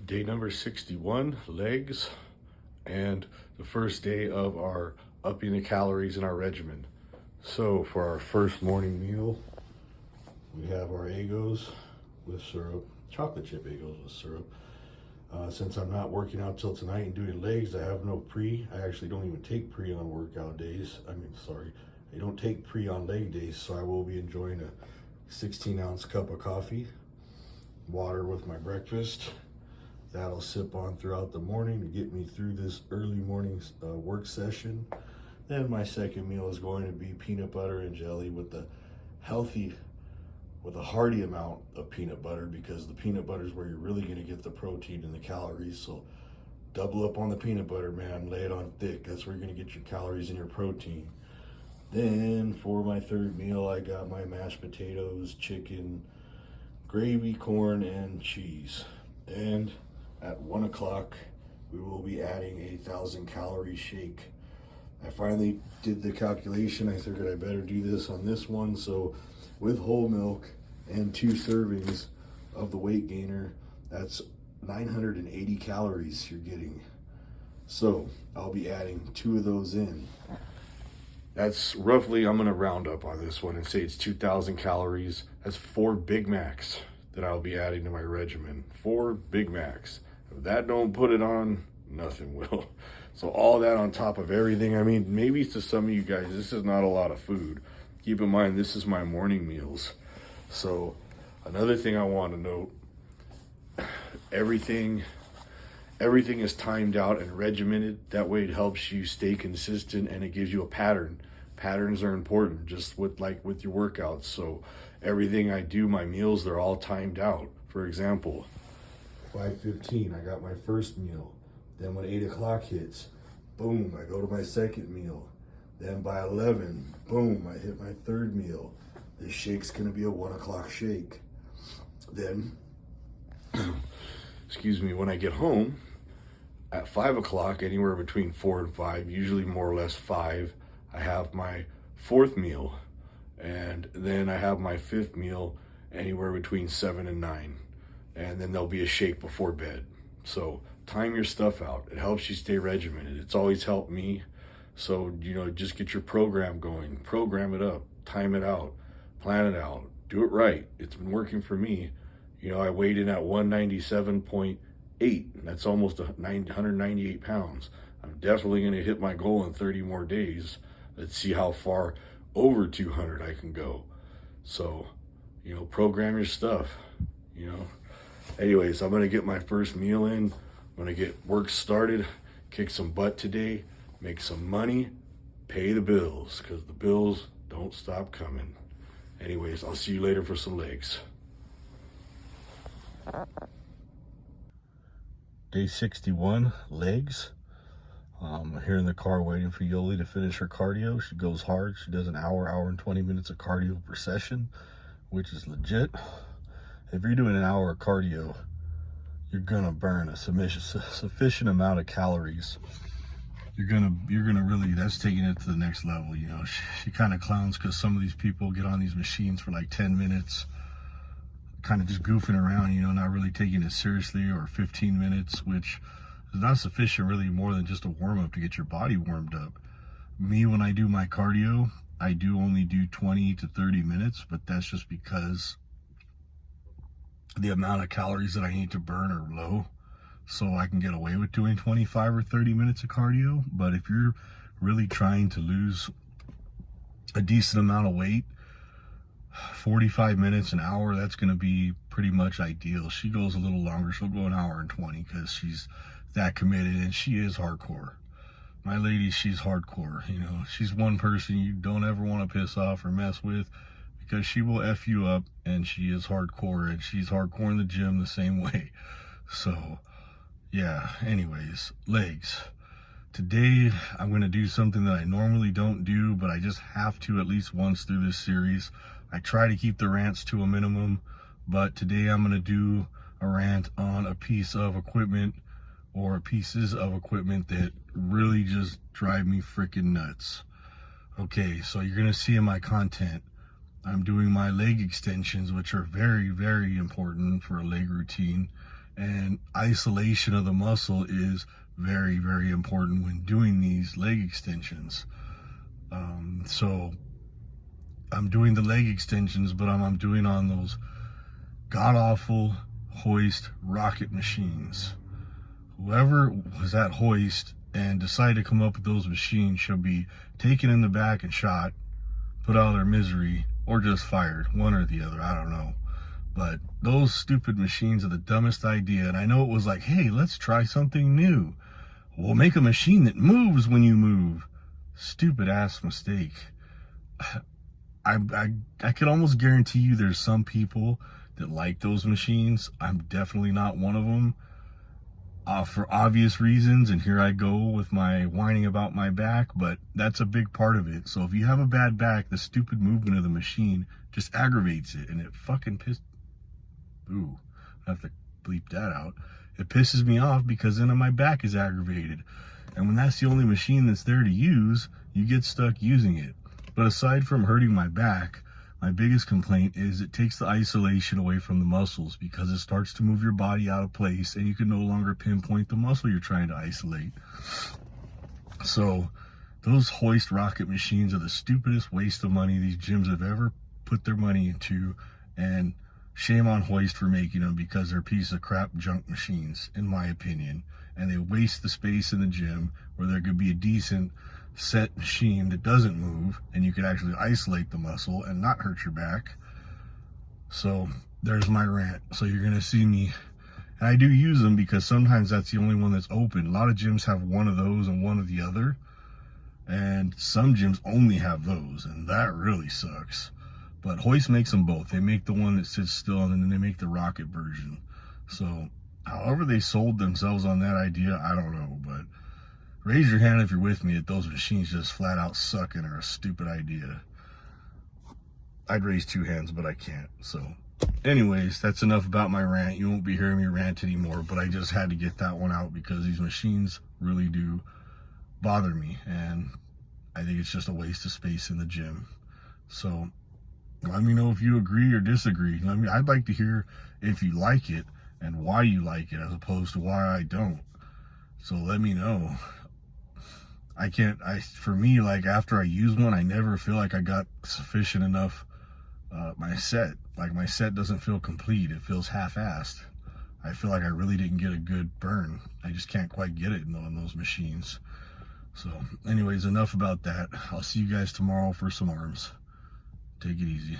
Day number 61, legs, and the first day of our upping the calories in our regimen. So for our first morning meal, we have our Eggos with syrup, chocolate chip Eggos with syrup. Since I'm not working out till tonight and doing legs, I have no pre. I actually don't even take pre on workout days. I don't take pre on leg days, so I will be enjoying a 16-ounce cup of coffee, water with my breakfast. That'll sip on throughout the morning to get me through this early morning work session. Then my second meal is going to be peanut butter and jelly with a hearty amount of peanut butter, because the peanut butter is where you're really going to get the protein and the calories. So double up on the peanut butter, man. Lay it on thick. That's where you're going to get your calories and your protein. Then for my third meal, I got my mashed potatoes, chicken, gravy, corn, and cheese. And at 1 o'clock, we will be adding a 1,000-calorie shake. I finally did the calculation. I figured I better do this on this one. So with whole milk and 2 servings of the weight gainer, that's 980 calories you're getting. So I'll be adding 2 of those in. That's roughly, I'm gonna round up on this one and say it's 2,000 calories. That's 4 Big Macs that I'll be adding to my regimen. 4 Big Macs. If that don't put it on, nothing will. So all that on top of everything. I mean, maybe to some of you guys, this is not a lot of food. Keep in mind, this is my morning meals. So another thing I want to note, everything is timed out and regimented. That way it helps you stay consistent and it gives you a pattern. Patterns are important, just with your workouts. So everything I do, my meals, they're all timed out. For example, 5:15, I got my first meal. Then when 8 o'clock hits, boom, I go to my second meal. Then by 11, boom, I hit my third meal. This shake's gonna be a 1 o'clock shake. Then, excuse me, when I get home at 5 o'clock, anywhere between 4 and 5, usually more or less 5, I have my fourth meal. And then I have my fifth meal anywhere between 7 and 9. And then there'll be a shake before bed. So time your stuff out. It helps you stay regimented. It's always helped me. So, just get your program going. Program it up. Time it out. Plan it out. Do it right. It's been working for me. I weighed in at 197.8. That's almost 198 pounds. I'm definitely going to hit my goal in 30 more days. Let's see how far over 200 I can go. So, program your stuff, Anyways, I'm going to get my first meal in. I'm going to get work started, kick some butt today, make some money, pay the bills, because the bills don't stop coming. Anyways, I'll see you later for some legs. Day 61, legs. I'm here in the car waiting for Yoli to finish her cardio. She goes hard. She does an hour and 20 minutes of cardio per session, which is legit. If you're doing an hour of cardio, you're gonna burn a sufficient amount of calories. You're gonna really, that's taking it to the next level. She kind of clowns because some of these people get on these machines for like 10 minutes, kind of just goofing around, not really taking it seriously, or 15 minutes, which is not sufficient, really, more than just a warm-up to get your body warmed up. Me, when I do my cardio, I do only do 20 to 30 minutes, but that's just because the amount of calories that I need to burn are low, so I can get away with doing 25 or 30 minutes of cardio. But if you're really trying to lose a decent amount of weight, 45 minutes, an hour, that's going to be pretty much ideal. She goes a little longer. She'll go an hour and 20 because she's that committed, and she is hardcore. My lady, she's hardcore. She's one person you don't ever want to piss off or mess with, because she will F you up, and she is hardcore, and she's hardcore in the gym the same way. So, yeah, anyways, legs. Today, I'm going to do something that I normally don't do, but I just have to at least once through this series. I try to keep the rants to a minimum, but today I'm going to do a rant on a piece of equipment, or pieces of equipment, that really just drive me freaking nuts. Okay, so you're going to see in my content, I'm doing my leg extensions, which are very, very important for a leg routine. And isolation of the muscle is very, very important when doing these leg extensions. So I'm doing the leg extensions, but I'm doing on those god-awful Hoist rocket machines. Whoever was at Hoist and decided to come up with those machines should be taken in the back and shot, put out of their misery, or just fired, one or the other, I don't know. But those stupid machines are the dumbest idea. And I know it was like, hey, let's try something new. We'll make a machine that moves when you move. Stupid ass mistake. I could almost guarantee you there's some people that like those machines. I'm definitely not one of them, for obvious reasons. And here I go with my whining about my back, but that's a big part of it. So if you have a bad back, the stupid movement of the machine just aggravates it, and it fucking ooh, I have to bleep that out. It pisses me off because then my back is aggravated. And when that's the only machine that's there to use, you get stuck using it. But aside from hurting my back, my biggest complaint is it takes the isolation away from the muscles, because it starts to move your body out of place and you can no longer pinpoint the muscle you're trying to isolate. So those Hoist rocket machines are the stupidest waste of money these gyms have ever put their money into, and shame on Hoist for making them, because they're a piece of crap junk machines, in my opinion. And they waste the space in the gym where there could be a decent set machine that doesn't move and you could actually isolate the muscle and not hurt your back. So there's my rant. So you're going to see me, and I do use them because sometimes that's the only one that's open. A lot of gyms have one of those and one of the other, and some gyms only have those, and that really sucks. But Hoist makes them both. They make the one that sits still, and then they make the rocket version. So however they sold themselves on that idea, I don't know. But raise your hand if you're with me that those machines just flat out suck and are a stupid idea. I'd raise 2 hands, but I can't. So anyways, that's enough about my rant. You won't be hearing me rant anymore, but I just had to get that one out because these machines really do bother me, and I think it's just a waste of space in the gym. So let me know if you agree or disagree. I'd like to hear if you like it and why you like it, as opposed to why I don't. So let me know. For me, like, after I use one, I never feel like I got sufficient enough, my set doesn't feel complete. It feels half-assed. I feel like I really didn't get a good burn. I just can't quite get it on those machines. So anyways, enough about that. I'll see you guys tomorrow for some arms. Take it easy.